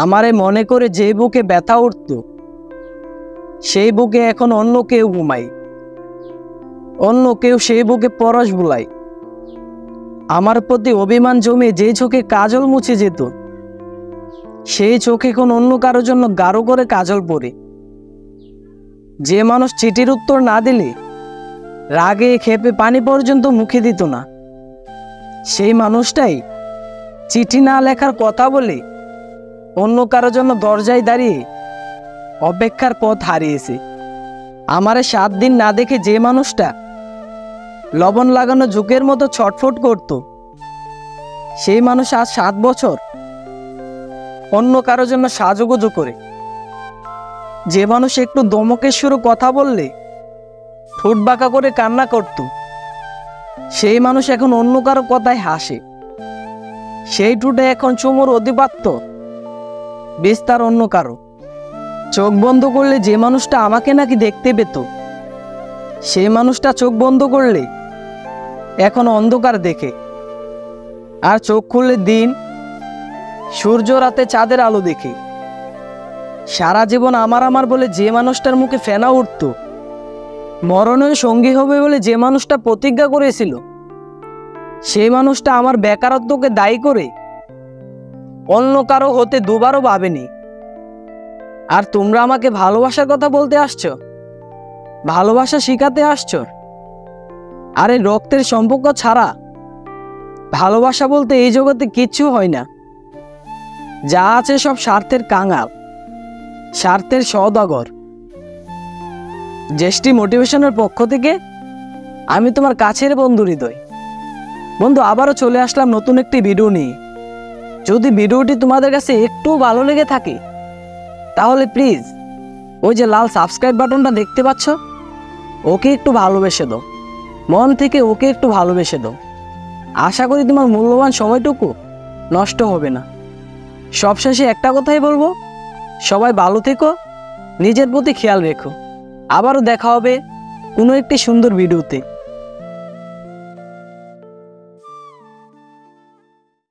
আমারে মনে করে যে বুকে ব্যথা উঠত, সেই বুকে এখন অন্য কেউ ঘুমায়, অন্য কেউ সেই বুকে পরশ বুলায়। আমার প্রতি অভিমান জমে যে চোখে কাজল মুছে যেত, সেই চোখ এখন অন্য কারোর জন্য গাঢ় করে কাজল পরে। যে মানুষ চিঠির উত্তর না দিলে রাগে ক্ষেপে পানি পর্যন্ত মুখে দিত না, সেই মানুষটাই চিঠি না লেখার কথা বলে অন্য কারোর জন্য দরজায় দাঁড়িয়ে অপেক্ষার পথ হারিয়েছে। আমারে 7 দিন না দেখে যে মানুষটা লবণ লাগানো ঝুঁকের মতো ছটফট করত, সেই মানুষ আজ 7 বছর অন্য কারোর জন্য সাজুগুজু করে। যে মানুষ একটু দমকের সুরে কথা বললে ঠোঁট বাঁকা করে কান্না করত, সেই মানুষ এখন অন্য কারো কথায় হাসে। সেই ঠোঁটে এখন চুমুর অধিপত্য বিস্তার অন্য কারো। চোখ বন্ধ করলে যে মানুষটা আমাকে নাকি দেখতে পেত, সেই মানুষটা চোখ বন্ধ করলে এখন অন্ধকার দেখে। আর চোখ খুললে দিন, সূর্য, রাতে চাঁদের আলো দেখে। সারা জীবন আমার বলে যে মানুষটার মুখে ফেনা উঠত, মরণের সঙ্গী হবে বলে যে মানুষটা প্রতিজ্ঞা করেছিল, সেই মানুষটা আমার বেকারত্বকে দায়ী করে অন্য কারো হতে দুবারও ভাবেনি। আর তোমরা আমাকে ভালোবাসার কথা বলতে আসছো, ভালোবাসা শিখাতে আসছো। আরে রক্তের সম্পর্ক ছাড়া ভালোবাসা বলতে এই জগতে কিচ্ছু হয় না। যা আছে সব স্বার্থের কাঙাল, স্বার্থের সওদাগর। জ্যেষ্ঠী মোটিভেশনের পক্ষ থেকে আমি তোমার কাছের বন্ধু হৃদয়। বন্ধু, আবারও চলে আসলাম নতুন একটি ভিডিও নিয়ে। যদি ভিডিওটি তোমাদের কাছে একটু ভালো লেগে থাকে তাহলে প্লিজ ওই যে লাল সাবস্ক্রাইব বাটনটা দেখতে পাচ্ছ, ওকে একটু ভালোবেসে দাও, মন থেকে ওকে একটু ভালোবেসে দাও। আশা করি তোমার মূল্যবান সময়টুকু নষ্ট হবে না। সবশেষে একটা কথাই বলবো, সবাই ভালো থেকো, নিজের প্রতি খেয়াল রেখো। আবারও দেখা হবে কোনো একটি সুন্দর ভিডিওতে।